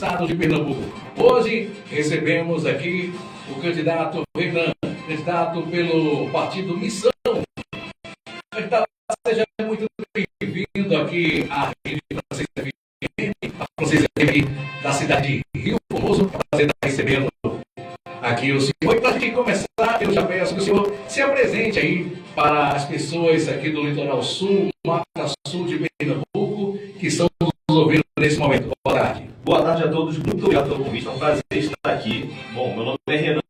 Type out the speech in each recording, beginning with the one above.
estado de Pernambuco. Hoje recebemos aqui o candidato Renan, candidato pelo partido Missão. Candidato, seja muito bem-vindo aqui à Rede Francesa FM, a Francesa FM da cidade de Rio Formoso, prazer estar recebendo aqui o senhor. E para a gente começar, eu já peço que o senhor se apresente aí para as pessoas aqui do Litoral Sul, Mata Sul de Pernambuco, que estão nos ouvindo nesse momento. Boa tarde. Boa tarde a todos, muito obrigado pelo convite, é um prazer estar aqui. Bom, meu nome é Renan,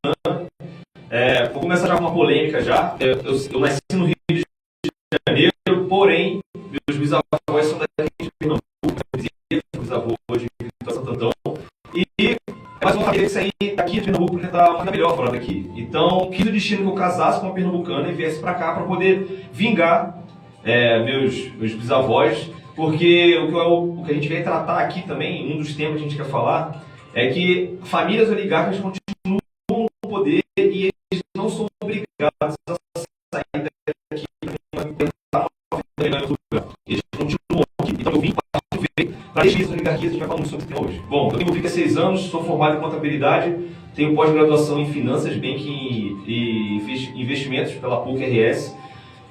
vou começar já com uma polêmica já. Eu nasci no Rio de Janeiro, porém, meus bisavós são daqui de Pernambuco, bisavô de Vitória Santo Antão, e mais uma família que saí daqui de Pernambuco porque está uma melhor fora daqui. Então, quis o destino que eu casasse com uma pernambucana e viesse para cá para poder vingar meus bisavós, porque o que a gente vem tratar aqui também, um dos temas que a gente quer falar, é que famílias oligarcas continuam no poder e eles não são obrigados a sair daqui para tentar lugar. Eles continuam aqui. Então eu vim para deixar as oligarquias, a gente vai falar muito sobre isso hoje. Bom, eu tenho vivido há 6 anos, sou formado em contabilidade, tenho pós-graduação em finanças, banking e investimentos pela PUC-RS.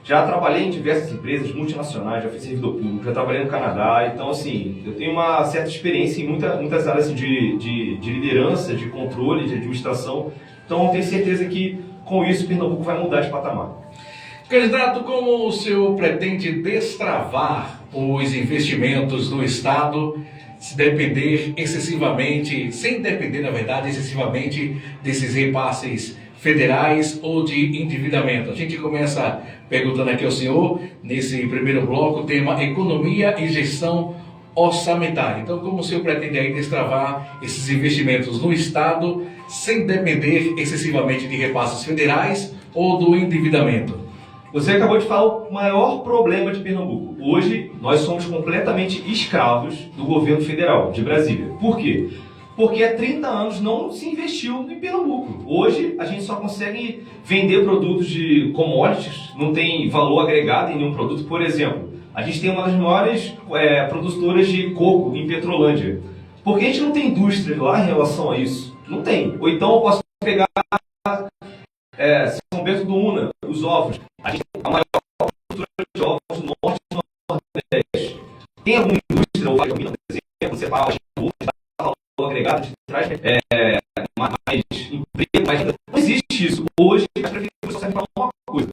Já trabalhei em diversas empresas multinacionais, já fui servidor público, já trabalhei no Canadá. Então, assim, eu tenho uma certa experiência em muitas áreas assim, de liderança, de controle, de administração. Então, eu tenho certeza que, com isso, Pernambuco vai mudar de patamar. Candidato, como o senhor pretende destravar os investimentos do Estado, se depender excessivamente, sem depender, na verdade, excessivamente desses repasses federais ou de endividamento? A gente começa perguntando aqui ao senhor, nesse primeiro bloco, o tema economia e gestão orçamentária. Então, como o senhor pretende aí destravar esses investimentos no Estado sem depender excessivamente de repasses federais ou do endividamento? Você acabou de falar o maior problema de Pernambuco. Hoje, nós somos completamente escravos do governo federal, de Brasília. Por quê? Porque há 30 anos não se investiu em Pernambuco. Hoje, a gente só consegue vender produtos de commodities, não tem valor agregado em nenhum produto. Por exemplo, a gente tem uma das maiores produtoras de coco em Petrolândia. Por que a gente não tem indústria lá em relação a isso? Não tem. Ou então eu posso pegar São Bento do Una, os ovos. A gente tem a maior produtora de ovos no norte e no nordeste. Tem alguma indústria, ou por exemplo, você fala agregado, de traz mais emprego, mas não existe isso. Hoje, as prefeituras só servem para uma coisa.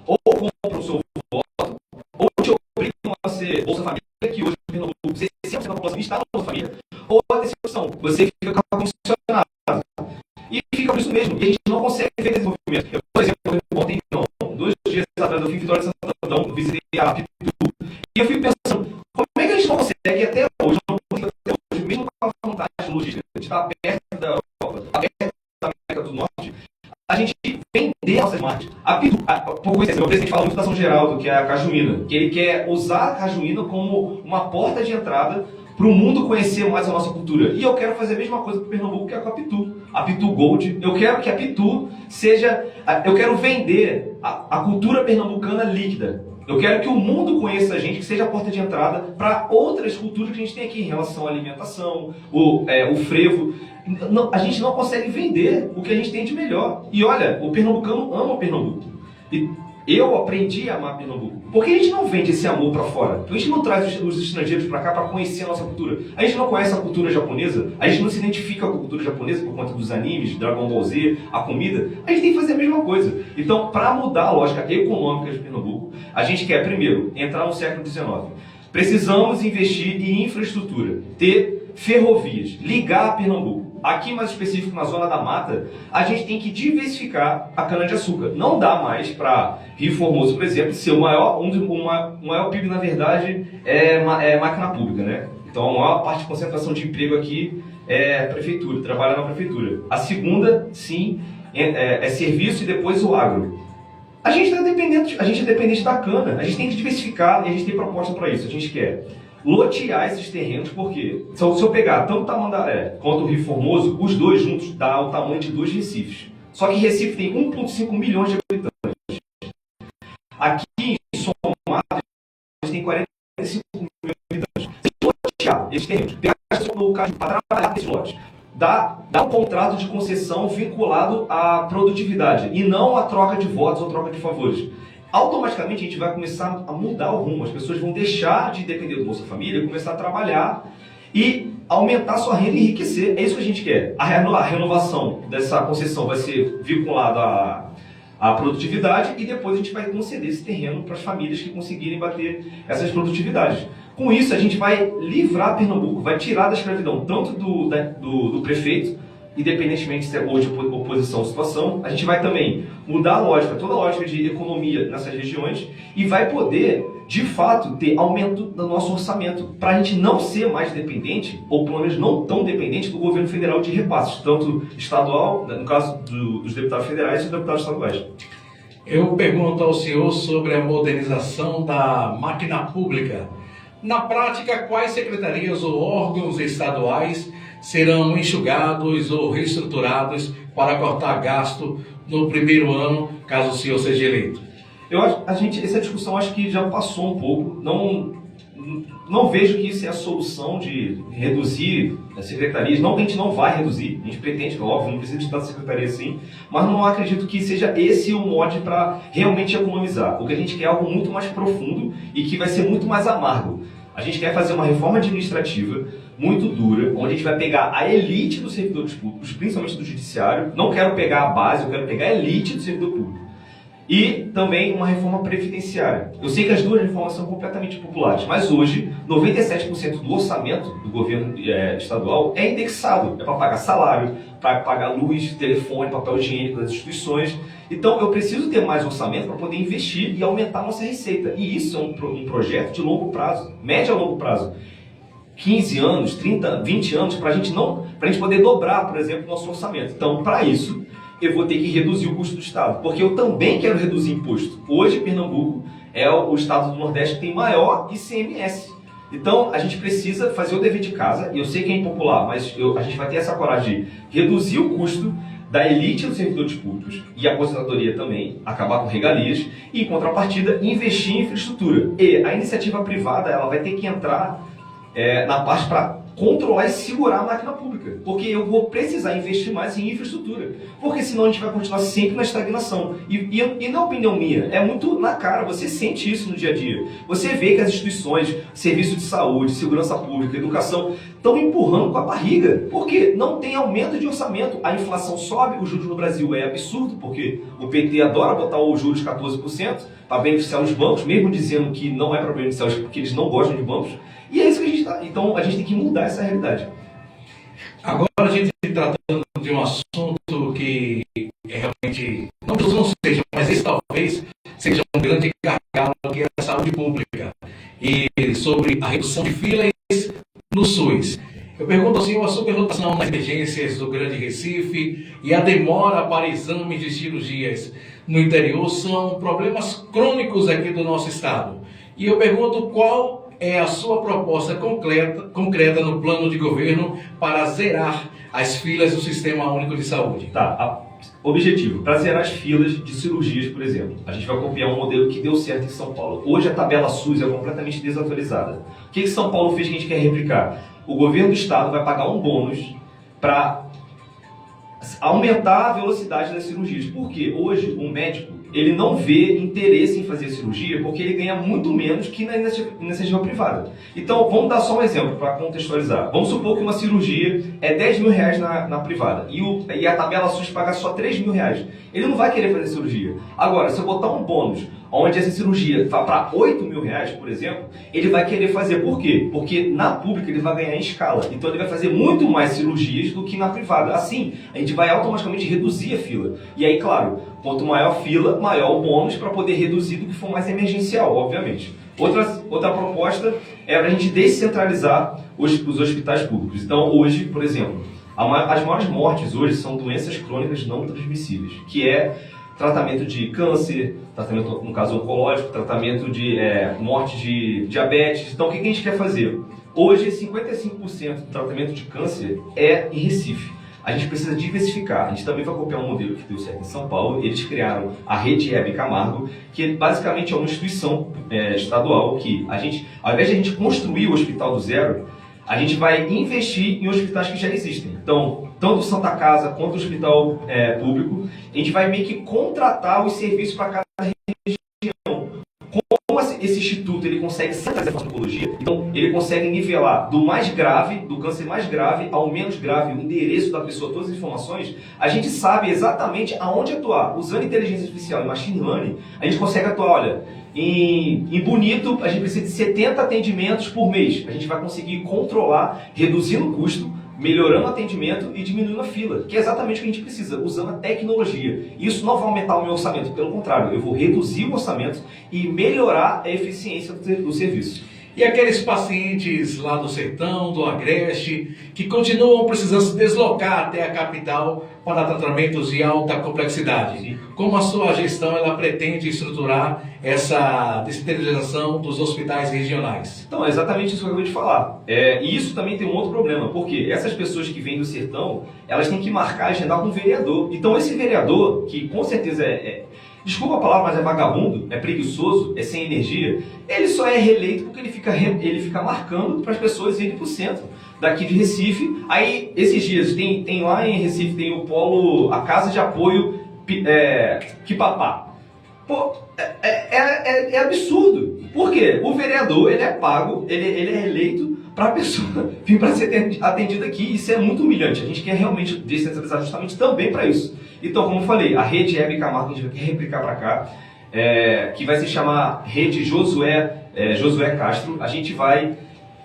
Ou compram o seu voto, ou te obrigam a ser Bolsa Família, que hoje no Pernambuco, 60% da população está na Bolsa Família, ou a decepção, você fica condicionado. E fica por isso mesmo, e a gente não consegue ver desenvolvimento. Eu, por exemplo, ontem, 2 dias atrás, eu fui em Vitória de Santo Antão, visitei a Pitu, e eu fico pensando, como é que a gente não consegue até hoje, mesmo com a vantagem logística de estar perto da Europa, perto da América do Norte, a gente vender nossas marcas. A Pitu, por exemplo, o presidente fala muito da São Geraldo, que é a cajuína, que ele quer usar a cajuína como uma porta de entrada para o mundo conhecer mais a nossa cultura. E eu quero fazer a mesma coisa para o Pernambuco, que é com a Pitu. A Pitu Gold, eu quero que a Pitu seja... Eu quero vender a cultura pernambucana líquida. Eu quero que o mundo conheça a gente, que seja a porta de entrada para outras culturas que a gente tem aqui em relação à alimentação, o frevo. A gente não consegue vender o que a gente tem de melhor. E olha, o pernambucano ama o Pernambuco. E eu aprendi a amar Pernambuco. Por que a gente não vende esse amor para fora? Por que a gente não traz os estrangeiros para cá para conhecer a nossa cultura? A gente não conhece a cultura japonesa? A gente não se identifica com a cultura japonesa por conta dos animes, Dragon Ball Z, a comida? A gente tem que fazer a mesma coisa. Então, para mudar a lógica econômica de Pernambuco, a gente quer, primeiro, entrar no século XIX. Precisamos investir em infraestrutura, ter ferrovias, ligar a Pernambuco. Aqui, mais específico, na Zona da Mata, a gente tem que diversificar a cana-de-açúcar. Não dá mais para Rio Formoso, por exemplo, ser o maior PIB, na verdade, é máquina pública, né? Então, a maior parte de concentração de emprego aqui é prefeitura, trabalhar na prefeitura. A segunda, sim, é serviço e depois o agro. A gente é dependente da cana, a gente tem que diversificar e a gente tem proposta para isso. A gente quer lotear esses terrenos, porque se eu pegar tanto Tamandaré quanto o Rio Formoso, os dois juntos dá o tamanho de 2 Recifes. Só que Recife tem 1,5 milhões de habitantes. Aqui, em somado, a gente tem 45 milhões de habitantes. Se lotear esses terrenos, pegar o cara para trabalhar com esse lote. Dá um contrato de concessão vinculado à produtividade e não à troca de votos ou troca de favores. Automaticamente a gente vai começar a mudar o rumo. As pessoas vão deixar de depender do Bolsa Família, começar a trabalhar e aumentar sua renda e enriquecer. É isso que a gente quer. A renovação dessa concessão vai ser vinculada à produtividade e depois a gente vai conceder esse terreno para as famílias que conseguirem bater essas produtividades. Com isso, a gente vai livrar Pernambuco, vai tirar da escravidão tanto do prefeito, independentemente se é hoje oposição ou situação. A gente vai também mudar a lógica, toda a lógica de economia nessas regiões e vai poder, de fato, ter aumento do nosso orçamento, para a gente não ser mais dependente, ou pelo menos não tão dependente do governo federal de repasses, tanto estadual, no caso dos deputados federais e dos deputados estaduais. Eu pergunto ao senhor sobre a modernização da máquina pública. Na prática, quais secretarias ou órgãos estaduais serão enxugados ou reestruturados para cortar gasto no primeiro ano, caso o senhor seja eleito? Essa discussão acho que já passou um pouco. Não vejo que isso é a solução de reduzir as secretarias. Não que a gente não vai reduzir, a gente pretende, óbvio, não precisa de tanta secretaria assim, mas não acredito que seja esse o modo para realmente economizar. O que a gente quer é algo muito mais profundo e que vai ser muito mais amargo. A gente quer fazer uma reforma administrativa muito dura, onde a gente vai pegar a elite dos servidores públicos, principalmente do judiciário. Não quero pegar a base, eu quero pegar a elite do servidor público. E também uma reforma previdenciária. Eu sei que as duas reformas são completamente populares, mas hoje 97% do orçamento do governo estadual é indexado. É para pagar salário, para pagar luz, telefone, papel higiênico das instituições. Então eu preciso ter mais orçamento para poder investir e aumentar a nossa receita. E isso é um projeto de longo prazo, médio a longo prazo. 15 anos, 30, 20 anos, para a gente poder dobrar, por exemplo, o nosso orçamento. Então, para isso, eu vou ter que reduzir o custo do Estado, porque eu também quero reduzir imposto. Hoje, Pernambuco é o estado do Nordeste que tem maior ICMS. Então, a gente precisa fazer o dever de casa, e eu sei que é impopular, mas a gente vai ter essa coragem de reduzir o custo da elite dos servidores públicos e a aposentadoria também, acabar com regalias, e, em contrapartida, investir em infraestrutura. E a iniciativa privada ela vai ter que entrar na parte para controlar e segurar a máquina pública, porque eu vou precisar investir mais em infraestrutura, porque senão a gente vai continuar sempre na estagnação. E na opinião minha, é muito na cara, você sente isso no dia a dia. Você vê que as instituições, serviço de saúde, segurança pública, educação, estão empurrando com a barriga, porque não tem aumento de orçamento. A inflação sobe, o juros no Brasil é absurdo, porque o PT adora botar os juros 14% para beneficiar os bancos, mesmo dizendo que não é para beneficiar os porque eles não gostam de bancos. E é isso que a gente está. Então a gente tem que mudar essa realidade. Agora a gente tratando de um assunto que realmente não seja, mas esse talvez seja um grande gargalo, que é a saúde pública. E sobre a redução de filas no SUS. Eu pergunto ao senhor a superlotação nas emergências do Grande Recife e a demora para exames de cirurgias no interior são problemas crônicos aqui do nosso estado. E eu pergunto qual é a sua proposta concreta no plano de governo para zerar as filas do Sistema Único de Saúde? Objetivo, para zerar as filas de cirurgias, por exemplo. A gente vai copiar um modelo que deu certo em São Paulo. Hoje a tabela SUS é completamente desatualizada. O que São Paulo fez que a gente quer replicar? O governo do estado vai pagar um bônus para aumentar a velocidade das cirurgias. Porque hoje um médico ele não vê interesse em fazer cirurgia porque ele ganha muito menos que na iniciativa privada. Então, vamos dar só um exemplo para contextualizar. Vamos supor que uma cirurgia é 10 mil reais na privada e a tabela SUS paga só 3 mil reais. Ele não vai querer fazer cirurgia. Agora, se eu botar um bônus onde essa cirurgia vai para 8 mil reais, por exemplo, ele vai querer fazer. Por quê? Porque na pública ele vai ganhar em escala. Então ele vai fazer muito mais cirurgias do que na privada. Assim, a gente vai automaticamente reduzir a fila. E aí, claro, quanto maior a fila, maior o bônus para poder reduzir do que for mais emergencial, obviamente. Outra proposta é para a gente descentralizar os hospitais públicos. Então, hoje, por exemplo, as maiores mortes hoje são doenças crônicas não transmissíveis, que é tratamento de câncer, tratamento, no caso, oncológico, tratamento de morte de diabetes. Então, o que a gente quer fazer? Hoje, 55% do tratamento de câncer é em Recife. A gente precisa diversificar. A gente também vai copiar um modelo que deu certo em São Paulo. Eles criaram a Rede Hebe Camargo, que basicamente é uma instituição estadual que, ao invés de a gente construir o hospital do zero, a gente vai investir em hospitais que já existem. Então, tanto o Santa Casa quanto o hospital público, a gente vai meio que contratar os serviços para cada região. Como esse instituto ele consegue centralizar a oncologia, então ele consegue nivelar do mais grave, do câncer mais grave ao menos grave, o endereço da pessoa, todas as informações, a gente sabe exatamente aonde atuar. Usando inteligência artificial e machine learning, a gente consegue atuar, olha, em Bonito, a gente precisa de 70 atendimentos por mês. A gente vai conseguir controlar, reduzindo o custo, melhorando o atendimento e diminuindo a fila, que é exatamente o que a gente precisa, usando a tecnologia. Isso não vai aumentar o meu orçamento, pelo contrário, eu vou reduzir o orçamento e melhorar a eficiência do serviço. E aqueles pacientes lá do sertão, do agreste, que continuam precisando se deslocar até a capital para tratamentos de alta complexidade. Sim. Como a sua gestão ela pretende estruturar essa descentralização dos hospitais regionais? Então, é exatamente isso que eu acabei de falar. E isso também tem um outro problema, porque essas pessoas que vêm do sertão, elas têm que marcar, agendar com o vereador. Então, esse vereador, que com certeza desculpa a palavra, mas é vagabundo, é preguiçoso, é sem energia, ele só é reeleito porque ele fica marcando para as pessoas irem para o centro, daqui de Recife. Aí, esses dias, tem lá em Recife, tem o polo, a Casa de Apoio Quipapá. Pô, é absurdo. Por quê? O vereador, ele é pago, ele é eleito para a pessoa vir para ser atendida aqui. Isso é muito humilhante. A gente quer realmente descentralizar justamente também para isso. Então, como eu falei, a rede Hebe Camargo, a gente vai replicar para cá, que vai se chamar Rede Josué Castro. A gente vai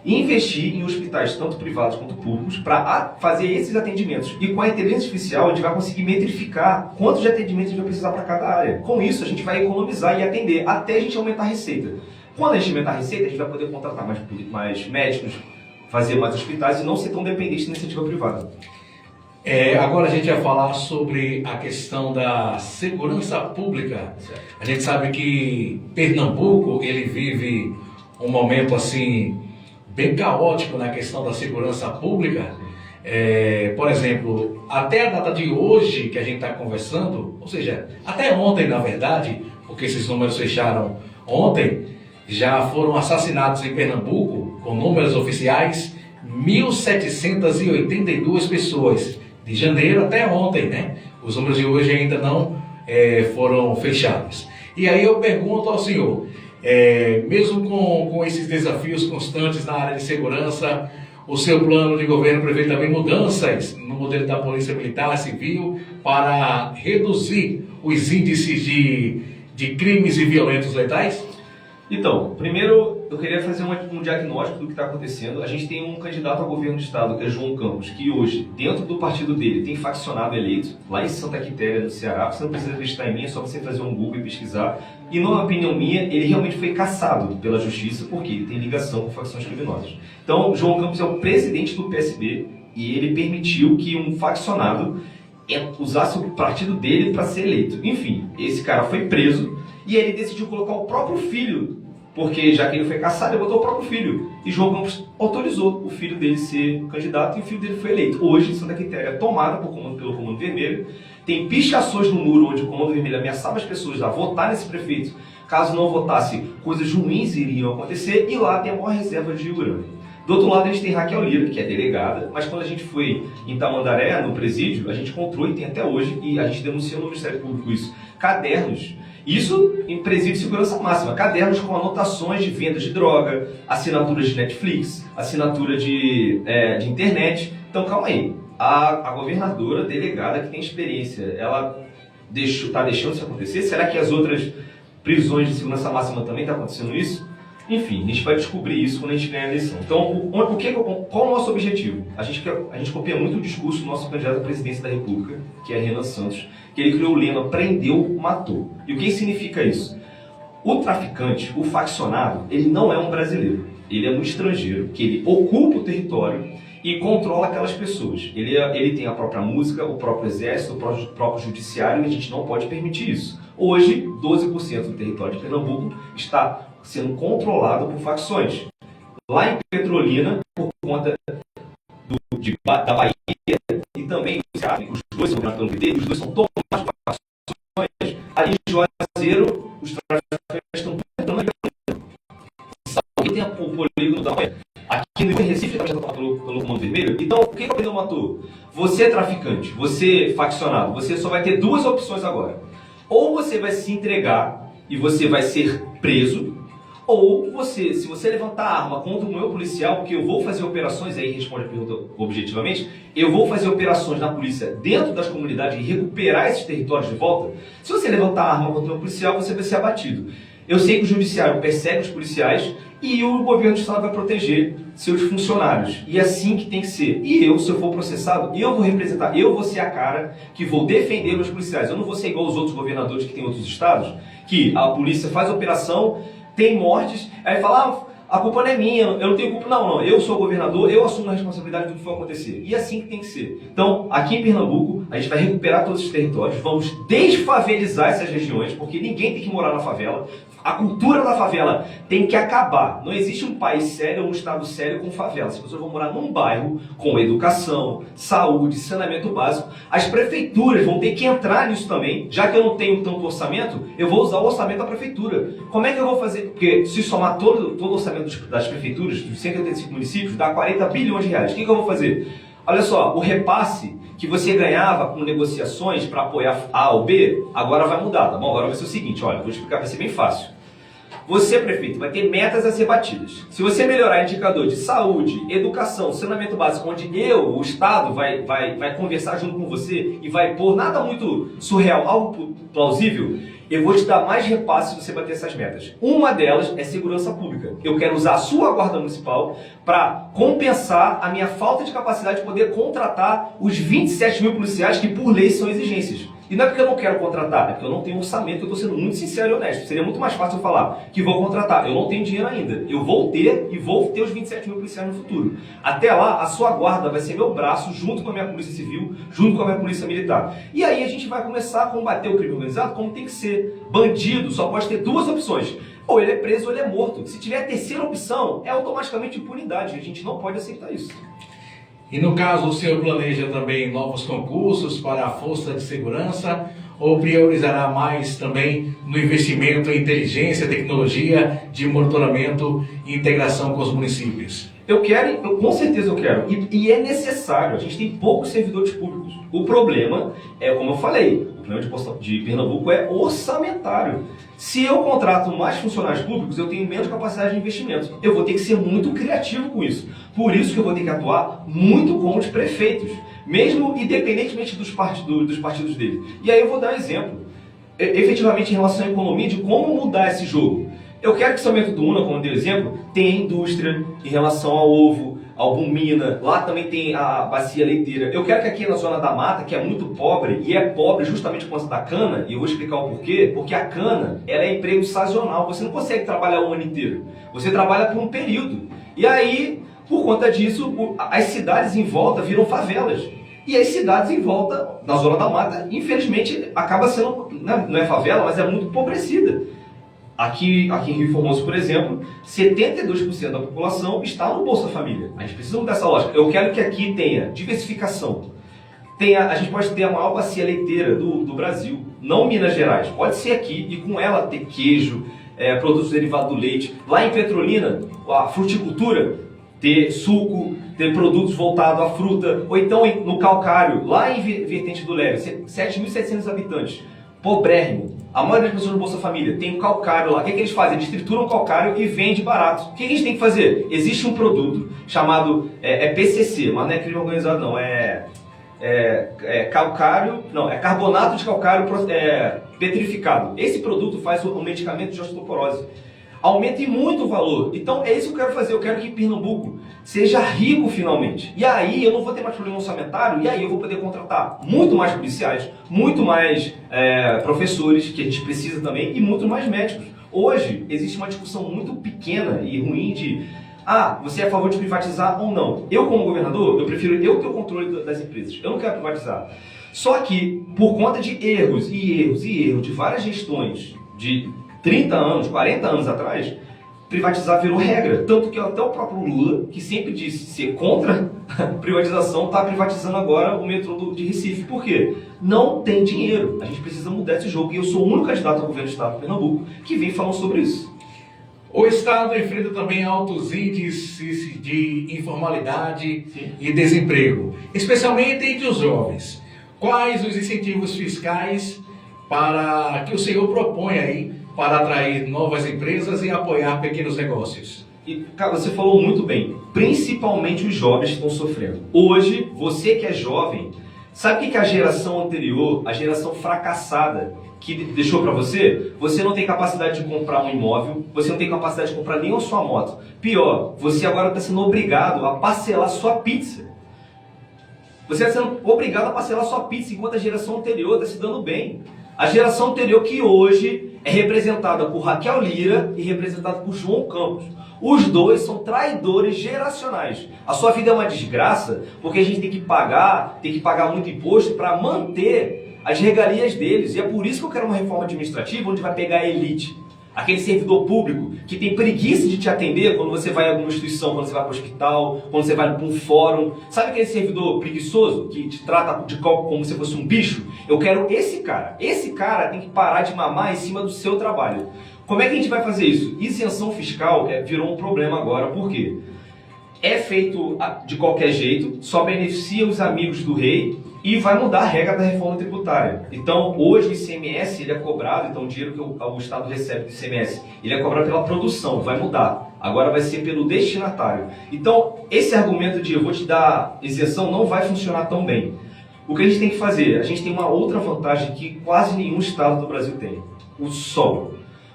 investir em hospitais, tanto privados quanto públicos, para fazer esses atendimentos. E com a inteligência artificial, a gente vai conseguir metrificar quantos de atendimentos a gente vai precisar para cada área. Com isso, a gente vai economizar e atender, até a gente aumentar a receita. Quando a gente aumentar a receita, a gente vai poder contratar mais médicos, fazer mais hospitais e não ser tão dependente da iniciativa privada. Agora a gente vai falar sobre a questão da segurança pública. Certo. A gente sabe que Pernambuco ele vive um momento assim bem caótico na questão da segurança pública. Por exemplo, até a data de hoje que a gente está conversando, ou seja, até ontem na verdade, porque esses números fecharam ontem, já foram assassinados em Pernambuco, com números oficiais, 1.782 pessoas. De janeiro até ontem, né? Os números de hoje ainda não foram fechados. E aí eu pergunto ao senhor, mesmo com esses desafios constantes na área de segurança, o seu plano de governo prevê também mudanças no modelo da Polícia Militar Civil para reduzir os índices de crimes e violentos letais? Então, primeiro eu queria fazer um diagnóstico do que está acontecendo. A gente tem um candidato ao governo do estado, que é João Campos, que hoje, dentro do partido dele, tem faccionado eleito, lá em Santa Quitéria, no Ceará. Você não precisa acreditar em mim, é só você fazer um Google e pesquisar. E, numa opinião minha, ele realmente foi caçado pela justiça, porque ele tem ligação com facções criminosas. Então, João Campos é o presidente do PSB e ele permitiu que um faccionado usasse o partido dele para ser eleito. Enfim, esse cara foi preso e ele decidiu colocar o próprio filho, porque já que ele foi caçado, ele botou o próprio filho. E João Campos autorizou o filho dele ser candidato e o filho dele foi eleito. Hoje, Santa Quitéria é tomada pelo Comando Vermelho. Tem pichações no muro onde o Comando Vermelho ameaçava as pessoas a votar nesse prefeito. Caso não votasse, coisas ruins iriam acontecer. E lá tem a maior reserva de urânio. Do outro lado, a gente tem Raquel Lira, que é delegada, mas quando a gente foi em Tamandaré, no presídio, a gente encontrou, e tem até hoje, e a gente denunciou no Ministério Público isso, cadernos. Isso em presídio de segurança máxima. Cadernos com anotações de vendas de droga, assinaturas de Netflix, assinatura de internet. Então, calma aí. A governadora delegada que tem experiência, ela está deixando isso acontecer? Será que as outras prisões de segurança máxima também está acontecendo isso? Enfim, a gente vai descobrir isso quando a gente ganhar a eleição. Então, qual é o nosso objetivo? A gente copia muito o discurso do nosso candidato à presidência da República, que é Renan Santos, que ele criou o lema "prendeu, matou". E o que significa isso? O traficante, o faccionado, ele não é um brasileiro. Ele é um estrangeiro, que ele ocupa o território e controla aquelas pessoas. Ele tem a própria música, o próprio exército, o próprio judiciário, e a gente não pode permitir isso. Hoje, 12% do território de Pernambuco está sendo controlado por facções. Lá em Petrolina, por conta da Bahia e também do Ceará, os dois são governados pelo PT, os dois são tomados por facções. Ali em Juazeiro, os traficantes estão tentando. Sabe que tem o polígono da Bahia? Aqui no Recife, está você é traficante, você é faccionado, você só vai ter duas opções agora. Ou você vai se entregar e você vai ser preso, ou você, se você levantar a arma contra o meu policial, porque eu vou fazer operações, aí responde a pergunta objetivamente, eu vou fazer operações na polícia dentro das comunidades e recuperar esses territórios de volta. Se você levantar a arma contra o meu policial, você vai ser abatido. Eu sei que o judiciário persegue os policiais e o governo do estado vai proteger seus funcionários. E é assim que tem que ser. E eu, se eu for processado, eu vou representar, eu vou ser a cara que vou defender os policiais. Eu não vou ser igual os outros governadores que tem em outros estados, que a polícia faz a operação, tem mortes, aí fala, a culpa não é minha, eu não tenho culpa, não, eu sou o governador, eu assumo a responsabilidade do que for acontecer. E é assim que tem que ser. Então, aqui em Pernambuco, a gente vai recuperar todos esses territórios, vamos desfavelizar essas regiões, porque ninguém tem que morar na favela. A cultura da favela tem que acabar. Não existe um país sério ou um estado sério com favela. As pessoas vão morar num bairro com educação, saúde, saneamento básico. As prefeituras vão ter que entrar nisso também. Já que eu não tenho tanto orçamento, eu vou usar o orçamento da prefeitura. Como é que eu vou fazer? Porque se somar todo o orçamento das prefeituras, dos 185 municípios, dá 40 bilhões de reais. O que eu vou fazer? Olha só, o repasse que você ganhava com negociações para apoiar A ou B, agora vai mudar, tá bom? Agora vai ser o seguinte, olha, vou explicar, vai ser bem fácil. Você, prefeito, vai ter metas a ser batidas. Se você melhorar indicador de saúde, educação, saneamento básico, onde o Estado, vai conversar junto com você e vai pôr nada muito surreal, algo plausível, eu vou te dar mais repasse se você bater essas metas. Uma delas é segurança pública. Eu quero usar a sua guarda municipal para compensar a minha falta de capacidade de poder contratar os 27 mil policiais que por lei são exigências. E não é porque eu não quero contratar, é porque eu não tenho orçamento, eu estou sendo muito sincero e honesto. Seria muito mais fácil eu falar que vou contratar. Eu não tenho dinheiro ainda. Eu vou ter e vou ter os 27 mil policiais no futuro. Até lá, a sua guarda vai ser meu braço, junto com a minha polícia civil, junto com a minha polícia militar. E aí a gente vai começar a combater o crime organizado como tem que ser. Bandido só pode ter duas opções. Ou ele é preso ou ele é morto. Se tiver a terceira opção, é automaticamente impunidade. A gente não pode aceitar isso. E no caso, o senhor planeja também novos concursos para a força de segurança ou priorizará mais também no investimento em inteligência, tecnologia de monitoramento e integração com os municípios? Eu quero, com certeza eu quero, e é necessário. A gente tem poucos servidores públicos. O problema é, como eu falei, o problema de Pernambuco é orçamentário. Se eu contrato mais funcionários públicos, eu tenho menos capacidade de investimento. Eu vou ter que ser muito criativo com isso. Por isso que eu vou ter que atuar muito com os prefeitos, mesmo independentemente dos partidos dele. E aí eu vou dar um exemplo, efetivamente em relação à economia, de como mudar esse jogo. Eu quero que o São Bento do Una, como eu dei exemplo, tenha indústria em relação ao ovo, albumina, lá também tem a bacia leiteira. Eu quero que aqui na zona da mata, que é muito pobre, e é pobre justamente por conta da cana, e eu vou explicar o porquê, porque a cana, ela é emprego sazonal, você não consegue trabalhar o ano inteiro, você trabalha por um período. E aí, por conta disso, as cidades em volta viram favelas. E as cidades em volta, na zona da mata, infelizmente, acaba sendo, não é favela, mas é muito empobrecida. Aqui em Rio Formoso, por exemplo, 72% da população está no Bolsa Família. A gente precisa mudar essa lógica. Eu quero que aqui tenha diversificação. A gente pode ter a maior bacia leiteira do Brasil, não Minas Gerais. Pode ser aqui e com ela ter queijo, produtos derivados do leite. Lá em Petrolina, a fruticultura, ter suco, ter produtos voltados à fruta. Ou então no Calcário, lá em Vertente do Leve, 7.700 habitantes. Pobrérrimo. A maioria das pessoas do Bolsa Família tem um calcário lá. O que eles fazem? Eles trituram o calcário e vendem barato. O que a gente tem que fazer? Existe um produto chamado PCC, mas não é crime organizado não, calcário, não, é carbonato de calcário petrificado. Esse produto faz o medicamento de osteoporose. Aumente muito o valor. Então é isso que eu quero fazer. Eu quero que Pernambuco seja rico finalmente. E aí eu não vou ter mais problema orçamentário, e aí eu vou poder contratar muito mais policiais, muito mais professores, que a gente precisa também, e muito mais médicos. Hoje existe uma discussão muito pequena e ruim de você é a favor de privatizar ou não. Eu, como governador, eu prefiro eu ter o controle das empresas. Eu não quero privatizar. Só que, por conta de erros de várias gestões de 30 anos, 40 anos atrás, privatizar virou regra. Tanto que até o próprio Lula, que sempre disse ser contra a privatização, está privatizando agora o metrô de Recife. Por quê? Não tem dinheiro. A gente precisa mudar esse jogo. E eu sou o único candidato ao governo do estado de Pernambuco que vem falando sobre isso. O Estado enfrenta também altos índices de informalidade e desemprego, especialmente entre os jovens. Quais os incentivos fiscais para que o senhor propõe aí para atrair novas empresas e apoiar pequenos negócios? E, cara, você falou muito bem. Principalmente os jovens estão sofrendo. Hoje, você que é jovem, sabe o que a geração anterior, a geração fracassada, que deixou para você? Você não tem capacidade de comprar um imóvel, você não tem capacidade de comprar nem a sua moto. Pior, você agora está sendo obrigado a parcelar sua pizza. Você está sendo obrigado a parcelar sua pizza, enquanto a geração anterior está se dando bem. A geração anterior que hoje é representada por Raquel Lira e representada por João Campos. Os dois são traidores geracionais. A sua vida é uma desgraça porque a gente tem que pagar muito imposto para manter as regalias deles. E é por isso que eu quero uma reforma administrativa onde vai pegar a elite. Aquele servidor público que tem preguiça de te atender quando você vai a alguma instituição, quando você vai para o hospital, quando você vai para um fórum. Sabe aquele servidor preguiçoso que te trata de como se fosse um bicho? Eu quero esse cara. Esse cara tem que parar de mamar em cima do seu trabalho. Como é que a gente vai fazer isso? Isenção fiscal virou um problema agora. Por quê? É feito de qualquer jeito, só beneficia os amigos do rei e vai mudar a regra da reforma tributária. Então, hoje o ICMS ele é cobrado, então o dinheiro que o Estado recebe do ICMS, ele é cobrado pela produção, vai mudar. Agora vai ser pelo destinatário. Então, esse argumento de eu vou te dar isenção não vai funcionar tão bem. O que a gente tem que fazer? A gente tem uma outra vantagem que quase nenhum estado do Brasil tem: o sol.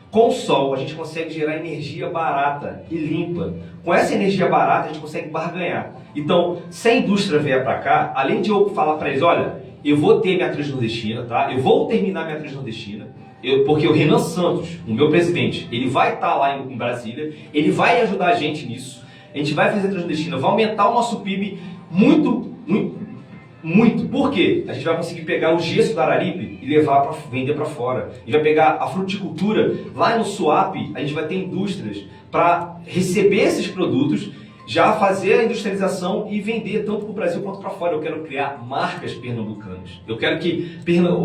Com o sol, a gente consegue gerar energia barata e limpa. Com essa energia barata, a gente consegue barganhar. Então, se a indústria vier para cá, além de eu falar para eles, olha, eu vou ter minha transnordestina, tá? Eu vou terminar minha transnordestina, porque o Renan Santos, o meu presidente, ele vai estar lá em Brasília, ele vai ajudar a gente nisso. A gente vai fazer a transnordestina, vai aumentar o nosso PIB muito. Por quê? A gente vai conseguir pegar o gesso da Araripe e levar para vender para fora. A gente vai pegar a fruticultura lá no Suape, a gente vai ter indústrias para receber esses produtos, já fazer a industrialização e vender tanto para o Brasil quanto para fora. Eu quero criar marcas pernambucanas. Eu quero que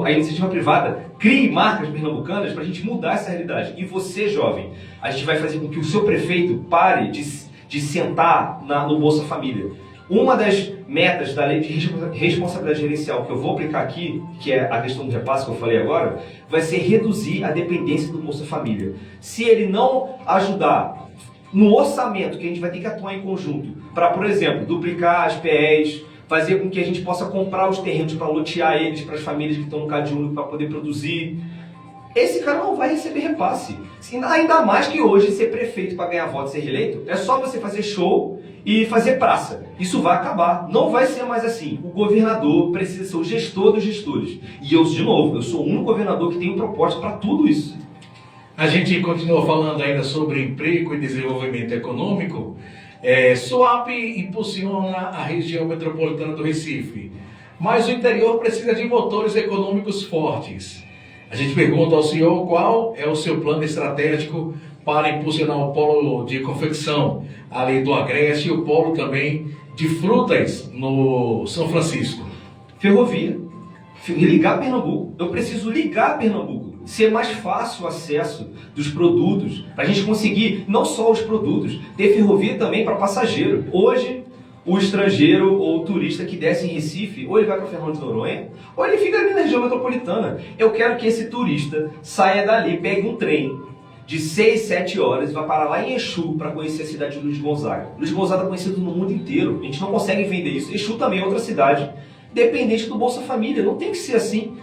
a iniciativa privada crie marcas pernambucanas para a gente mudar essa realidade. E você, jovem, a gente vai fazer com que o seu prefeito pare de sentar no Bolsa Família. Uma das metas da lei de responsabilidade gerencial que eu vou aplicar aqui, que é a questão do repasse que eu falei agora, vai ser reduzir a dependência do Bolsa Família. Se ele não ajudar no orçamento, que a gente vai ter que atuar em conjunto, para, por exemplo, duplicar as PEs, fazer com que a gente possa comprar os terrenos para lotear eles para as famílias que estão no Cade Único para poder produzir, esse cara não vai receber repasse. Ainda mais que hoje ser prefeito para ganhar voto e ser reeleito, é só você fazer show e fazer praça. Isso vai acabar. Não vai ser mais assim. O governador precisa ser o gestor dos gestores. E eu, de novo, eu sou o único governador que tem proposta para tudo isso. A gente continua falando ainda sobre emprego e desenvolvimento econômico. Suape impulsiona a região metropolitana do Recife, mas o interior precisa de motores econômicos fortes. A gente pergunta ao senhor qual é o seu plano estratégico para impulsionar o polo de confecção ali do Agreste e o polo também de frutas no São Francisco. Ferrovia. Ligar Pernambuco. Eu preciso ligar Pernambuco. Ser mais fácil o acesso dos produtos, para a gente conseguir não só os produtos, ter ferrovia também para passageiro. Hoje, o estrangeiro ou o turista que desce em Recife, ou ele vai para Fernando de Noronha, ou ele fica ali na região metropolitana. Eu quero que esse turista saia dali, pegue um trem de 6, 7 horas e vai parar lá em Exu para conhecer a cidade de Luiz Gonzaga. Luiz Gonzaga é conhecido no mundo inteiro, a gente não consegue vender isso. Exu também é outra cidade, dependente do Bolsa Família, não tem que ser assim.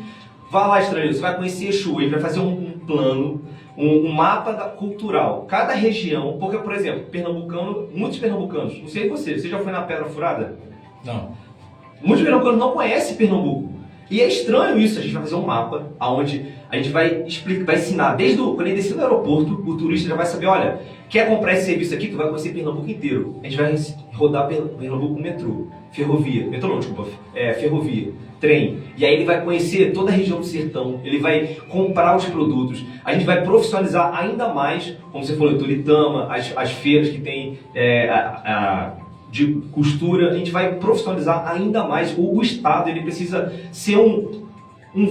Vá lá, estrangeiro, você vai conhecer Exu, ele vai fazer um plano, um mapa cultural. Cada região, porque, por exemplo, muitos pernambucanos, não sei você já foi na Pedra Furada? Não. Muitos pernambucanos não conhecem Pernambuco. E é estranho isso, a gente vai fazer um mapa onde a gente vai ensinar, quando ele descer no aeroporto, o turista já vai saber, olha, quer comprar esse serviço aqui, tu vai conhecer Pernambuco inteiro. A gente vai rodar Pernambuco com metrô, ferrovia, ferrovia, trem. E aí ele vai conhecer toda a região do sertão, ele vai comprar os produtos. A gente vai profissionalizar ainda mais, como você falou, Toritama, as feiras que tem de costura, a gente vai profissionalizar ainda mais. O Estado ele precisa ser um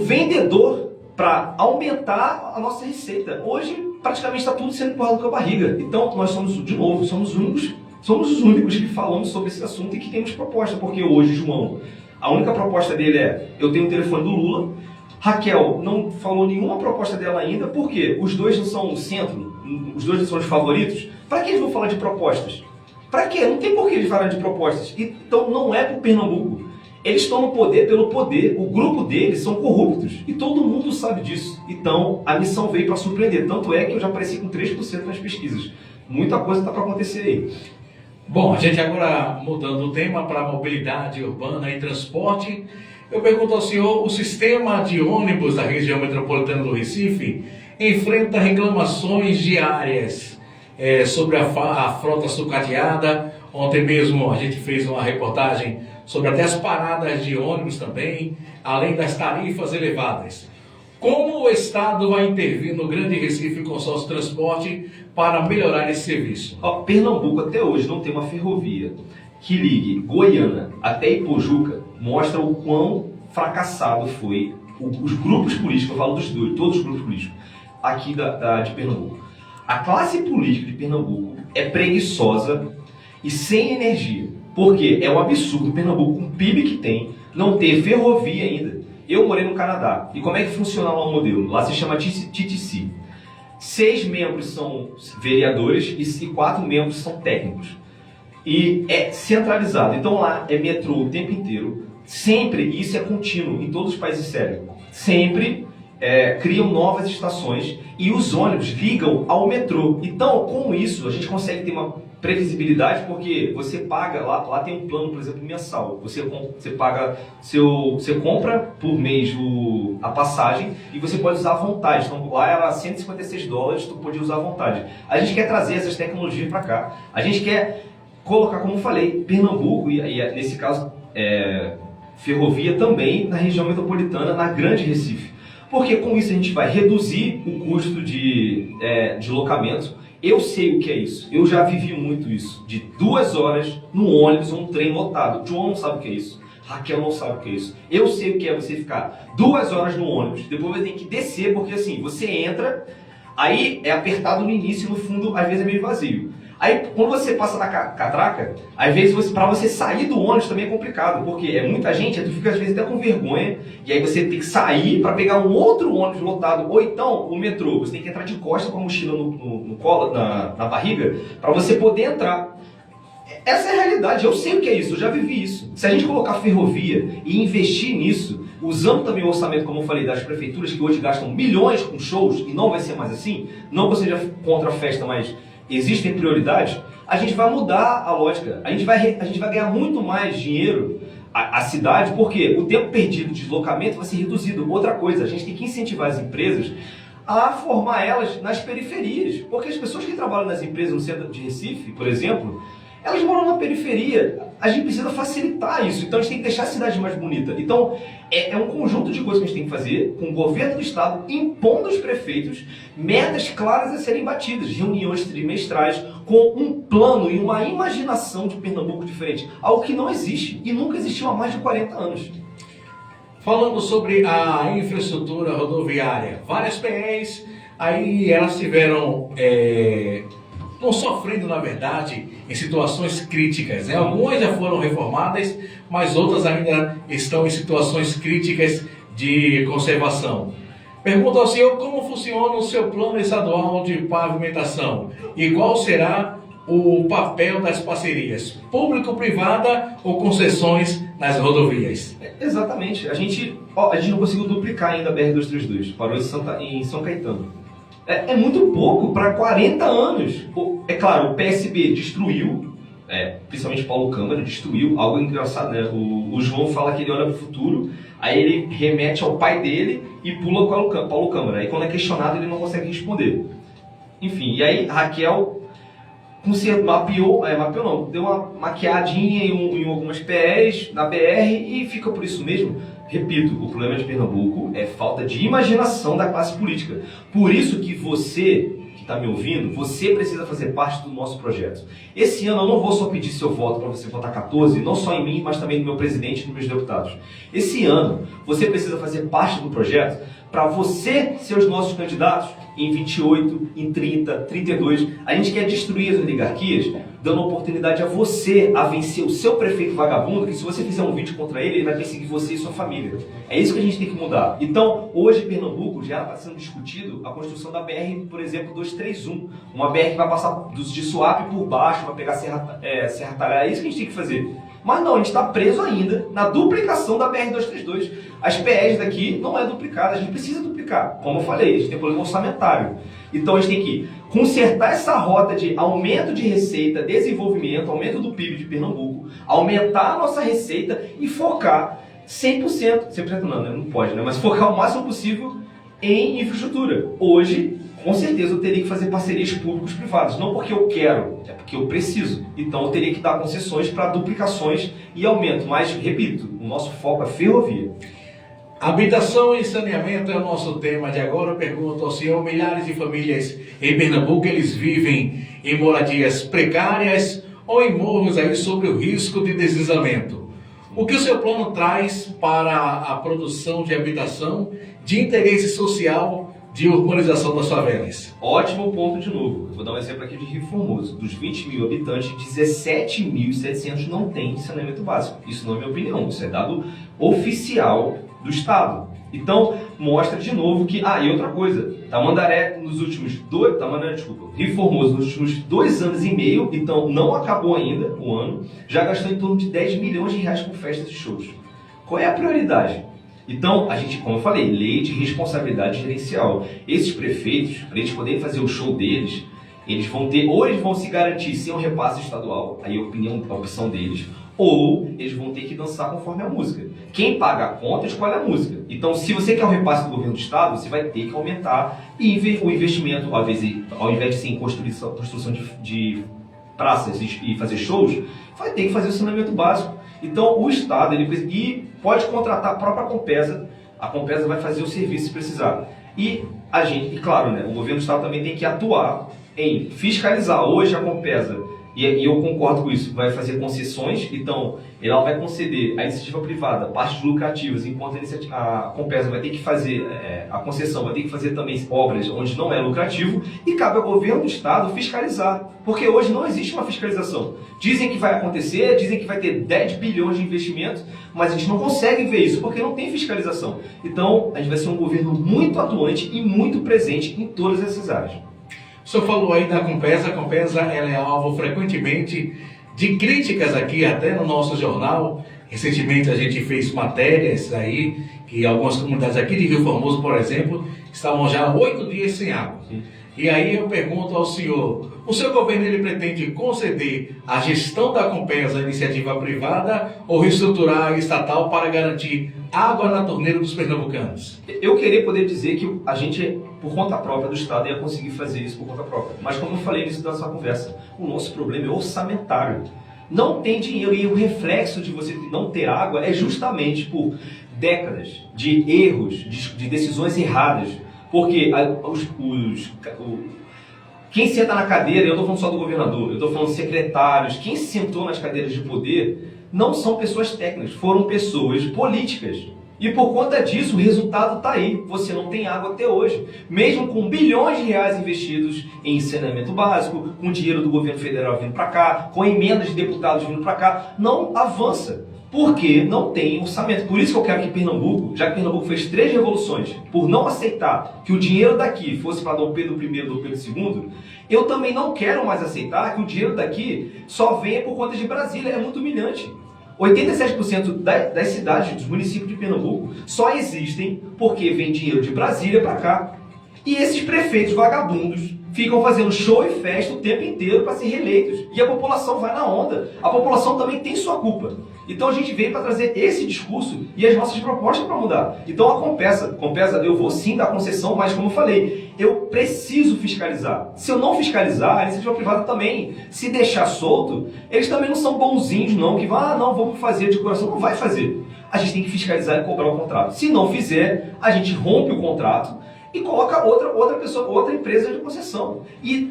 vendedor para aumentar a nossa receita. Hoje praticamente está tudo sendo empurrado com a barriga. Então, nós somos, de novo, somos os únicos que falamos sobre esse assunto e que temos proposta, porque hoje, João, a única proposta dele é, eu tenho o telefone do Lula, Raquel não falou nenhuma proposta dela ainda, porque os dois não são o centro, os dois não são os favoritos. Para que eles vão falar de propostas? Para quê? Não tem por que eles falarem de propostas. Então não é por Pernambuco. Eles estão no poder pelo poder. O grupo deles são corruptos. E todo mundo sabe disso. Então a missão veio para surpreender. Tanto é que eu já apareci com 3% nas pesquisas. Muita coisa está para acontecer aí. Bom, a gente agora mudando o tema para mobilidade urbana e transporte. Eu pergunto ao senhor, o sistema de ônibus da região metropolitana do Recife enfrenta reclamações diárias sobre a frota sucateada. Ontem mesmo a gente fez uma reportagem sobre até as paradas de ônibus também, além das tarifas elevadas. Como o Estado vai intervir no Grande Recife Consórcio Transporte para melhorar esse serviço? Pernambuco até hoje não tem uma ferrovia que ligue Goiânia até Ipojuca, mostra o quão fracassado foi os grupos políticos, eu falo dos dois, todos os grupos políticos, aqui de Pernambuco. A classe política de Pernambuco é preguiçosa e sem energia, porque é um absurdo Pernambuco, com o PIB que tem, não ter ferrovia ainda. Eu morei no Canadá, e como é que funciona lá o modelo? Lá se chama TTC. 6 membros são vereadores e 4 membros são técnicos. E é centralizado. Então lá é metrô o tempo inteiro. Sempre, e isso é contínuo em todos os países sérios. Sempre criam novas estações e os ônibus ligam ao metrô. Então, com isso, a gente consegue ter uma previsibilidade, porque você paga, lá tem um plano, por exemplo, mensal. Você paga, você compra por mês a passagem e você pode usar à vontade. Então lá era $156, tu podia usar à vontade. A gente quer trazer essas tecnologias para cá. A gente quer colocar, como eu falei, Pernambuco e nesse caso ferrovia também na região metropolitana, na Grande Recife. Porque com isso a gente vai reduzir o custo de deslocamento. Eu sei o que é isso, eu já vivi muito isso, de 2 horas no ônibus, um trem lotado. João não sabe o que é isso, Raquel não sabe o que é isso. Eu sei o que é você ficar 2 horas no ônibus, depois vai ter que descer, porque assim, você entra, aí é apertado no início e no fundo às vezes é meio vazio. Aí quando você passa na catraca, às vezes para você sair do ônibus também é complicado, porque é muita gente, aí tu fica às vezes até com vergonha, e aí você tem que sair para pegar um outro ônibus lotado, ou então o metrô, você tem que entrar de costas com a mochila no colo, na barriga, para você poder entrar. Essa é a realidade, eu sei o que é isso, eu já vivi isso. Se a gente colocar ferrovia e investir nisso, usando também o orçamento, como eu falei, das prefeituras que hoje gastam milhões com shows, e não vai ser mais assim, não que eu seja contra a festa, mas existem prioridades, a gente vai mudar a lógica, a gente vai ganhar muito mais dinheiro a cidade, porque o tempo perdido de deslocamento vai ser reduzido. Outra coisa, a gente tem que incentivar as empresas a formar elas nas periferias, porque as pessoas que trabalham nas empresas no centro de Recife, por exemplo, elas moram na periferia. A gente precisa facilitar isso, então a gente tem que deixar a cidade mais bonita. Então é um conjunto de coisas que a gente tem que fazer com o governo do estado, impondo aos prefeitos metas claras a serem batidas, reuniões trimestrais com um plano e uma imaginação de Pernambuco diferente, algo que não existe e nunca existiu há mais de 40 anos. Falando sobre a infraestrutura rodoviária, várias PEs, aí elas tiveram, não sofrendo na verdade, em situações críticas, né? Algumas já foram reformadas, mas outras ainda estão em situações críticas de conservação. Pergunto ao senhor como funciona o seu plano estadual de pavimentação e qual será o papel das parcerias, público-privada ou concessões nas rodovias? Exatamente. A gente não conseguiu duplicar ainda a BR-232, parou em São Caetano. É muito pouco para 40 anos. É claro, o PSB destruiu, principalmente Paulo Câmara, destruiu, algo engraçado, né? O João fala que ele olha para o futuro, aí ele remete ao pai dele e pula com Paulo Câmara. Aí quando é questionado ele não consegue responder. Enfim, e aí Raquel mapeou não, deu uma maquiadinha em algumas PEs na BR e fica por isso mesmo. Repito, o problema de Pernambuco é falta de imaginação da classe política. Por isso que você, que está me ouvindo, você precisa fazer parte do nosso projeto. Esse ano eu não vou só pedir seu voto para você votar 14, não só em mim, mas também no meu presidente e nos meus deputados. Esse ano, você precisa fazer parte do projeto para você ser os nossos candidatos em 28, em 30, 32. A gente quer destruir as oligarquias, dando oportunidade a você a vencer o seu prefeito vagabundo, que se você fizer um vídeo contra ele, ele vai perseguir você e sua família. É isso que a gente tem que mudar. Então, hoje em Pernambuco já está sendo discutido a construção da BR, por exemplo, 231. Uma BR que vai passar de Suape por baixo, vai pegar Serra Talhada. É isso que a gente tem que fazer. Mas não, a gente está preso ainda na duplicação da BR-232. As PEs daqui não é duplicada, a gente precisa duplicar. Como eu falei, a gente tem problema orçamentário. Então a gente tem que consertar essa rota de aumento de receita, desenvolvimento, aumento do PIB de Pernambuco, aumentar a nossa receita e focar 100%, 100% não, né? Não pode, né? Mas focar o máximo possível em infraestrutura. Hoje, com certeza eu teria que fazer parcerias públicos-privadas, não porque eu quero, é porque eu preciso. Então eu teria que dar concessões para duplicações e aumento, mas, repito, o nosso foco é ferrovia. Habitação e saneamento é o nosso tema de agora. Eu pergunto ao senhor, milhares de famílias em Pernambuco, eles vivem em moradias precárias ou em morros aí sobre o risco de deslizamento. O que o seu plano traz para a produção de habitação de interesse social de urbanização das favelas? Ótimo ponto de novo. Eu vou dar um exemplo aqui de Rio Formoso. Dos 20 mil habitantes, 17.700 não têm saneamento básico. Isso não é minha opinião, isso é dado oficial do Estado. Então, mostra de novo que... e outra coisa, Rio Formoso nos últimos 2 anos e meio, então não acabou ainda o ano, já gastou em torno de 10 milhões de reais com festas e shows. Qual é a prioridade? Então, a gente, como eu falei, lei de responsabilidade gerencial. Esses prefeitos, para eles poderem fazer o show deles, eles vão ter, ou eles vão se garantir sem um repasse estadual, aí a opção deles, ou eles vão ter que dançar conforme a música. Quem paga a conta escolhe a música. Então, se você quer o repasse do governo do estado, você vai ter que aumentar o investimento, ao invés de ser em construção de praças e fazer shows, vai ter que fazer o saneamento básico. Então, o estado pode contratar a própria Compesa. A Compesa vai fazer o serviço se precisar. E claro, né, o governo do estado também tem que atuar em fiscalizar. Hoje a Compesa, e eu concordo com isso, vai fazer concessões, então ela vai conceder à iniciativa privada partes lucrativas, enquanto a Compesa vai ter que fazer, a concessão vai ter que fazer também obras onde não é lucrativo, e cabe ao governo do estado fiscalizar, porque hoje não existe uma fiscalização. Dizem que vai acontecer, dizem que vai ter 10 bilhões de investimentos, mas a gente não consegue ver isso, porque não tem fiscalização. Então, a gente vai ser um governo muito atuante e muito presente em todas essas áreas. O senhor falou aí da Compesa. A Compesa ela é alvo frequentemente de críticas aqui, até no nosso jornal. Recentemente a gente fez matérias aí, que algumas comunidades aqui de Rio Formoso, por exemplo, estavam já 8 dias sem água. E aí eu pergunto ao senhor, o seu governo ele pretende conceder a gestão da Compesa à iniciativa privada ou reestruturar a estatal para garantir água na torneira dos pernambucanos? Eu queria poder dizer que a gente, por conta própria do Estado, ia conseguir fazer isso por conta própria. Mas como eu falei nisso da sua conversa, o nosso problema é orçamentário. Não tem dinheiro, e o reflexo de você não ter água é justamente por décadas de erros, de decisões erradas. Porque quem senta na cadeira, eu não estou falando só do governador, eu estou falando secretários, quem sentou nas cadeiras de poder não são pessoas técnicas, foram pessoas políticas. E por conta disso, o resultado está aí. Você não tem água até hoje. Mesmo com bilhões de reais investidos em saneamento básico, com dinheiro do governo federal vindo para cá, com emendas de deputados vindo para cá, não avança. Porque não tem orçamento. Por isso que eu quero que Pernambuco, já que Pernambuco fez 3 revoluções, por não aceitar que o dinheiro daqui fosse para Dom Pedro I ou Dom Pedro II, eu também não quero mais aceitar que o dinheiro daqui só venha por conta de Brasília. É muito humilhante. 87% das cidades, dos municípios de Pernambuco, só existem porque vem dinheiro de Brasília para cá. E esses prefeitos vagabundos ficam fazendo show e festa o tempo inteiro para ser reeleitos. E a população vai na onda. A população também tem sua culpa. Então a gente veio para trazer esse discurso e as nossas propostas para mudar. Então a Compesa, eu vou sim dar concessão, mas como eu falei, eu preciso fiscalizar. Se eu não fiscalizar, a iniciativa privada também, se deixar solto, eles também não são bonzinhos não, que vão, não, vamos fazer de coração. Não vai fazer. A gente tem que fiscalizar e cobrar o contrato. Se não fizer, a gente rompe o contrato e coloca outra empresa de concessão. E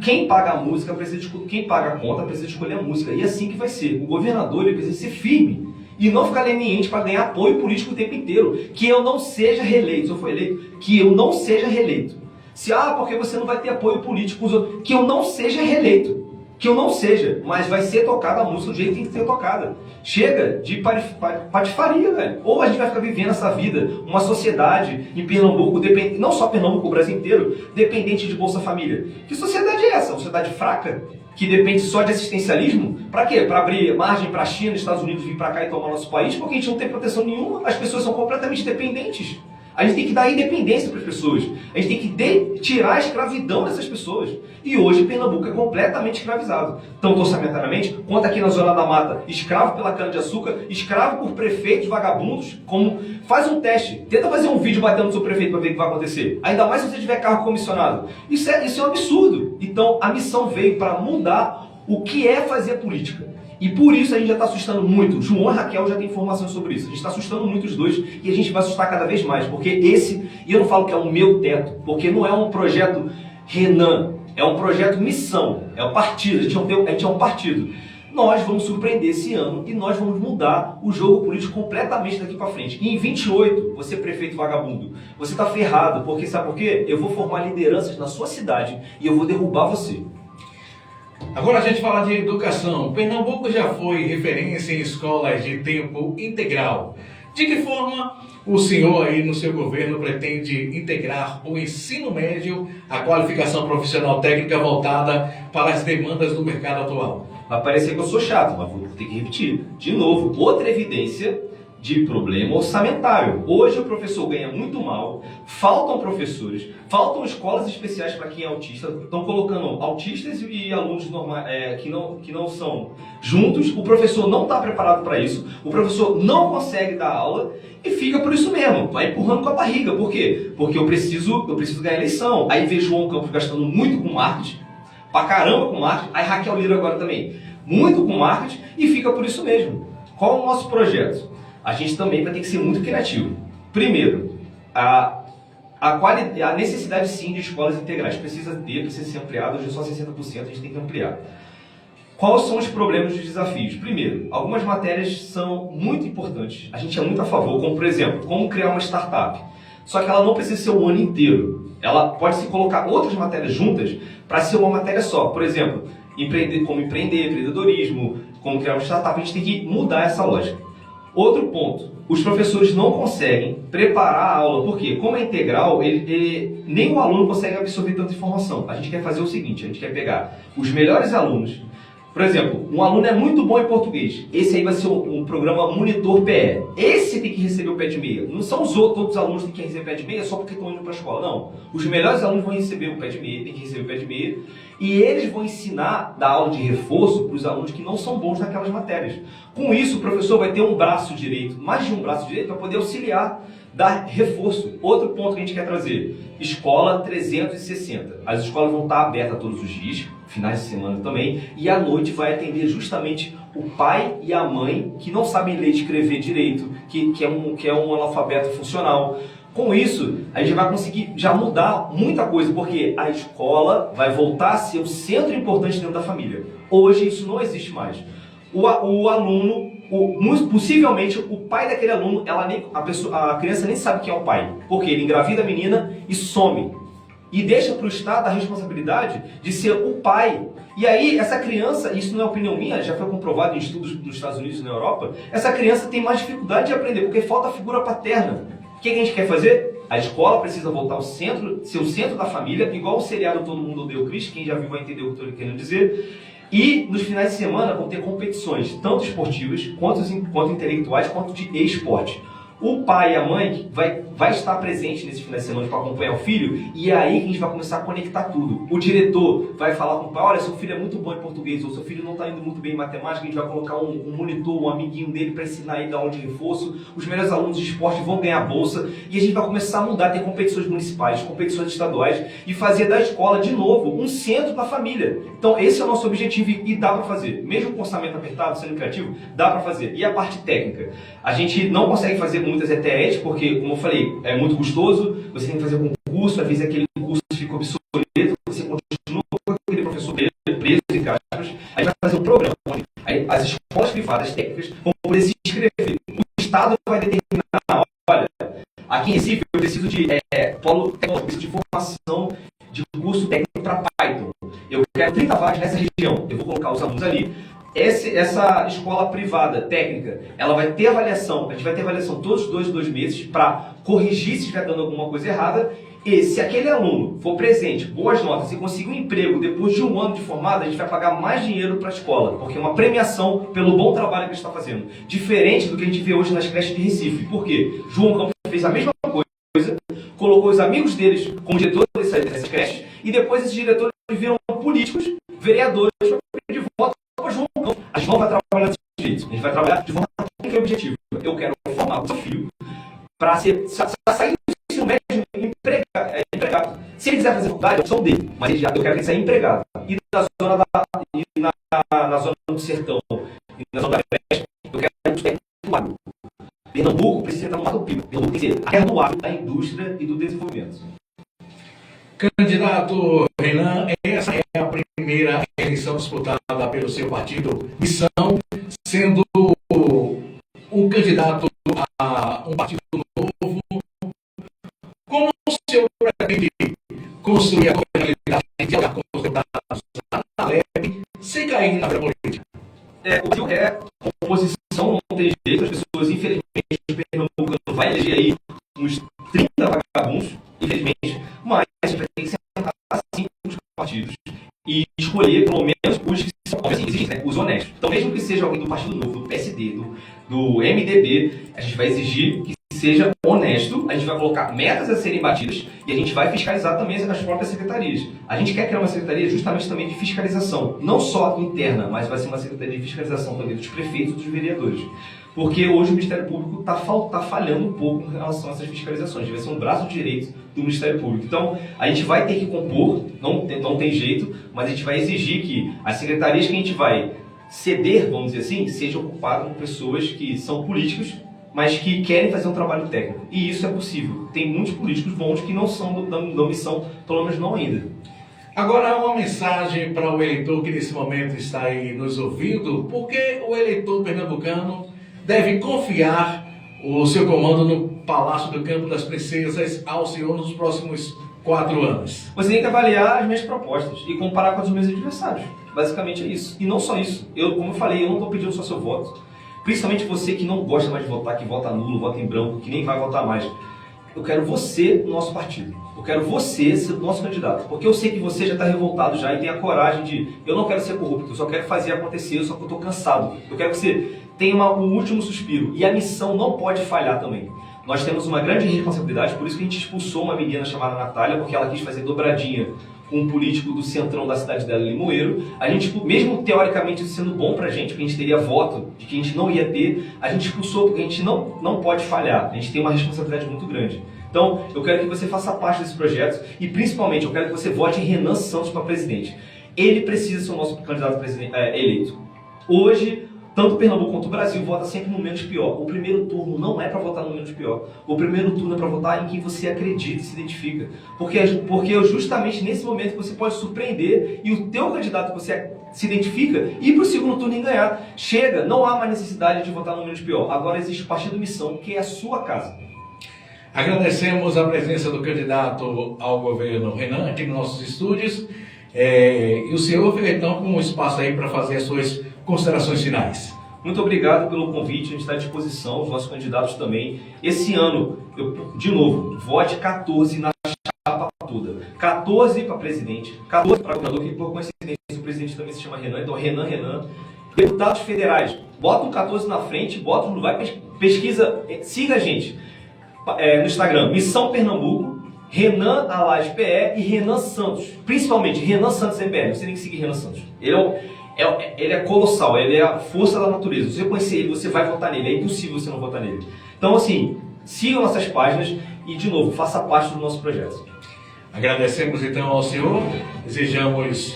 quem paga a música precisa quem paga a conta precisa escolher a música. E é assim que vai ser. O governador ele precisa ser firme e não ficar leniente para ganhar apoio político o tempo inteiro. Que eu não seja reeleito. Se eu for eleito, que eu não seja reeleito. Se, porque você não vai ter apoio político, que eu não seja reeleito. Que eu não seja, mas vai ser tocada a música do jeito que tem que ser tocada. Chega de patifaria, velho. Ou a gente vai ficar vivendo essa vida, uma sociedade em Pernambuco, não só Pernambuco, o Brasil inteiro, dependente de Bolsa Família. Que sociedade é essa? Uma sociedade fraca? Que depende só de assistencialismo? Pra quê? Pra abrir margem pra China, Estados Unidos vir pra cá e tomar nosso país? Porque a gente não tem proteção nenhuma, as pessoas são completamente dependentes. A gente tem que dar independência para as pessoas. A gente tem que tirar a escravidão dessas pessoas. E hoje Pernambuco é completamente escravizado. Tanto orçamentariamente, quanto aqui na Zona da Mata. Escravo pela cana-de-açúcar, escravo por prefeitos vagabundos. Como faz um teste. Tenta fazer um vídeo batendo no seu prefeito para ver o que vai acontecer. Ainda mais se você tiver cargo comissionado. Isso é um absurdo. Então a missão veio para mudar o que é fazer política. E por isso a gente já está assustando muito. João e Raquel já tem informações sobre isso. A gente está assustando muito os dois e a gente vai assustar cada vez mais. Porque e eu não falo que é o meu teto, porque não é um projeto Renan, é um projeto missão, é um partido, a gente é um partido. Nós vamos surpreender esse ano e nós vamos mudar o jogo político completamente daqui para frente. E em 28, você prefeito vagabundo, você está ferrado, porque sabe por quê? Eu vou formar lideranças na sua cidade e eu vou derrubar você. Agora a gente fala de educação. Pernambuco já foi referência em escolas de tempo integral. De que forma o senhor aí no seu governo pretende integrar o ensino médio à qualificação profissional técnica voltada para as demandas do mercado atual? Vai parecer que eu sou chato, mas vou ter que repetir. De novo, outra evidência de problema orçamentário. Hoje o professor ganha muito mal, faltam professores, faltam escolas especiais para quem é autista, estão colocando autistas e alunos normais, que não são juntos, o professor não está preparado para isso, o professor não consegue dar aula e fica por isso mesmo, vai empurrando com a barriga. Por quê? Porque eu preciso ganhar eleição. Aí vejo o João Campos gastando muito com marketing, pra caramba com marketing, aí Raquel Lira agora também, muito com marketing e fica por isso mesmo. Qual é o nosso projeto? A gente também vai ter que ser muito criativo. Primeiro, a necessidade sim de escolas integrais precisa ser ampliada. Hoje é só 60%, a gente tem que ampliar. Quais são os problemas e os desafios? Primeiro, algumas matérias são muito importantes. A gente é muito a favor, como por exemplo, como criar uma startup. Só que ela não precisa ser o ano inteiro. Ela pode se colocar outras matérias juntas para ser uma matéria só. Por exemplo, como empreendedorismo, como criar uma startup. A gente tem que mudar essa lógica. Outro ponto, os professores não conseguem preparar a aula, porque como é integral, nem o aluno consegue absorver tanta informação. A gente quer fazer o seguinte, a gente quer pegar os melhores alunos. Por exemplo, um aluno é muito bom em português. Esse aí vai ser um programa Monitor PE. Esse tem que receber o pé de meia. Não são todos os alunos que têm que receber o pé de meia só porque estão indo para a escola. Não. Os melhores alunos vão receber o pé de meia, tem que receber o pé de meia. E eles vão ensinar, dar aula de reforço para os alunos que não são bons naquelas matérias. Com isso, o professor vai ter um braço direito, mais de um braço direito, para poder auxiliar, dar reforço. Outro ponto que a gente quer trazer, escola 360. As escolas vão estar abertas todos os dias, finais de semana também, e à noite vai atender justamente o pai e a mãe que não sabem ler e escrever direito, que é um analfabeto funcional. Com isso, a gente vai conseguir já mudar muita coisa, porque a escola vai voltar a ser o centro importante dentro da família. Hoje isso não existe mais. O aluno, possivelmente o pai daquele aluno, a criança nem sabe quem é o pai, porque ele engravida a menina e some. E deixa para o Estado a responsabilidade de ser o pai. E aí, essa criança, isso não é opinião minha, já foi comprovado em estudos nos Estados Unidos e na Europa, essa criança tem mais dificuldade de aprender, porque falta a figura paterna. O que a gente quer fazer? A escola precisa voltar ao centro, ser o centro da família, igual o seriado Todo Mundo Odeia o Chris, quem já viu vai entender o que eu estou querendo dizer. E nos finais de semana vão ter competições, tanto esportivas, quanto intelectuais, quanto de esporte. O pai e a mãe vai estar presente nesse final de semana para acompanhar o filho, e é aí que a gente vai começar a conectar tudo. O diretor vai falar com o pai, olha, seu filho é muito bom em português, ou seu filho não está indo muito bem em matemática, a gente vai colocar um monitor, um amiguinho dele para ensinar ele dar aula de reforço, os melhores alunos de esporte vão ganhar bolsa, e a gente vai começar a mudar, ter competições municipais, competições estaduais, e fazer da escola, de novo, um centro da família. Então esse é o nosso objetivo, e dá para fazer. Mesmo com orçamento apertado, sendo criativo, dá para fazer. E a parte técnica? A gente não consegue fazer muitas ETEs, porque, como eu falei, é muito custoso, você tem que fazer concurso, às vezes aquele curso fica obsoleto, você continua com aquele professor preso em caixas, aí vai fazer um programa, aí as escolas privadas técnicas vão poder se inscrever. curso técnico para Python. Eu quero 30 vagas nessa região. Eu vou colocar os alunos ali. Essa escola privada, técnica, ela vai ter avaliação, a gente vai ter avaliação todos os 2 meses para corrigir se estiver dando alguma coisa errada. E se aquele aluno for presente, boas notas e conseguir um emprego depois de 1 ano de formado, a gente vai pagar mais dinheiro para a escola, porque é uma premiação pelo bom trabalho que ele está fazendo. Diferente do que a gente vê hoje nas creches de Recife. Por quê? João Campos fez a mesma coisa, colocou os amigos deles como diretores dessas creches, e depois esses diretores viram políticos, vereadores, para pedir voto para João Campos. A gente não vai trabalhar desse jeito, a gente vai trabalhar de forma que é objetivo. Eu quero formar o seu filho para sair do ensino médio empregado. Se ele quiser fazer faculdade, é opção dele, mas eu quero que ele saia empregado. E na zona do sertão, e na zona da creche, eu quero que ele do agro. Pernambuco precisa estar no lado do PIB. Pernambuco tem que ser a terra do agro, da indústria e do desenvolvimento. Candidato Renan, essa é a primeira eleição disputada pelo seu partido Missão, sendo um candidato a um partido novo. Como o senhor pretende construir a governabilidade com os deputados da Alep sem cair na vida política? O que é composição, não tem jeito. As pessoas, infelizmente, o Pernambuco não vai eleger aí uns 30 vagabundos, infelizmente, mas a gente vai ter que sentar assim com os partidos e escolher pelo menos os que são os honestos. Então, mesmo que seja alguém do Partido Novo, do PSD, do MDB, a gente vai exigir que seja honesto, a gente vai colocar metas a serem batidas e a gente vai fiscalizar também as próprias secretarias. A gente quer criar uma secretaria justamente também de fiscalização, não só interna, mas vai ser uma secretaria de fiscalização também dos prefeitos e dos vereadores. Porque hoje o Ministério Público está falhando um pouco em relação a essas fiscalizações. Vai ser um braço direito do Ministério Público. Então, a gente vai ter que compor, não tem jeito, mas a gente vai exigir que as secretarias que a gente vai ceder, vamos dizer assim, sejam ocupadas por pessoas que são políticos, mas que querem fazer um trabalho técnico. E isso é possível. Tem muitos políticos bons que não são da missão, pelo menos não ainda. Agora, uma mensagem para o eleitor que nesse momento está aí nos ouvindo, porque o eleitor pernambucano deve confiar o seu comando no Palácio do Campo das Princesas ao senhor nos próximos 4 anos. Você tem que avaliar as minhas propostas e comparar com as dos meus adversários. Basicamente é isso. E não só isso. Como eu falei, eu não estou pedindo só seu voto. Principalmente você que não gosta mais de votar, que vota nulo, vota em branco, que nem vai votar mais. Eu quero você no nosso partido. Eu quero você ser o nosso candidato. Porque eu sei que você já está revoltado já e tem a coragem de... Eu não quero ser corrupto, eu só quero fazer acontecer, só que eu estou cansado. Eu quero que você tenha um último suspiro. E a missão não pode falhar também. Nós temos uma grande responsabilidade, por isso que a gente expulsou uma menina chamada Natália, porque ela quis fazer dobradinha com um político do centrão da cidade dela, Limoeiro. A gente, mesmo teoricamente sendo bom pra gente, porque a gente teria voto de que a gente não ia ter, a gente expulsou porque a gente não pode falhar. A gente tem uma responsabilidade muito grande. Então, eu quero que você faça parte desses projetos e, principalmente, eu quero que você vote em Renan Santos para presidente. Ele precisa ser o nosso candidato eleito. Hoje, tanto Pernambuco quanto o Brasil vota sempre no menos pior. O primeiro turno não é para votar no menos pior. O primeiro turno é para votar em quem você acredita e se identifica. Porque justamente nesse momento você pode surpreender e o teu candidato que você se identifica ir para o segundo turno e ganhar. Chega, não há mais necessidade de votar no menos pior. Agora existe o Partido Missão, que é a sua casa. Agradecemos a presença do candidato ao governo Renan aqui nos nossos estúdios. E o senhor fica então com um espaço aí para fazer as suas considerações finais. Muito obrigado pelo convite, a gente está à disposição, os nossos candidatos também. Esse ano, de novo, vote 14 na chapa toda. 14 para presidente, 14 para governador, que por coincidência o presidente também se chama Renan, então Renan. Deputados federais, bota o 14 na frente, pesquisa, siga a gente no Instagram, Missão Pernambuco, Renan Alage PE e Renan Santos, principalmente Renan Santos MBL. Você tem que seguir Renan Santos. Ele é colossal, ele é a força da natureza. Se você conhecer ele, você vai votar nele. É impossível você não votar nele. Então, assim, sigam nossas páginas e, de novo, faça parte do nosso projeto. Agradecemos então ao senhor, desejamos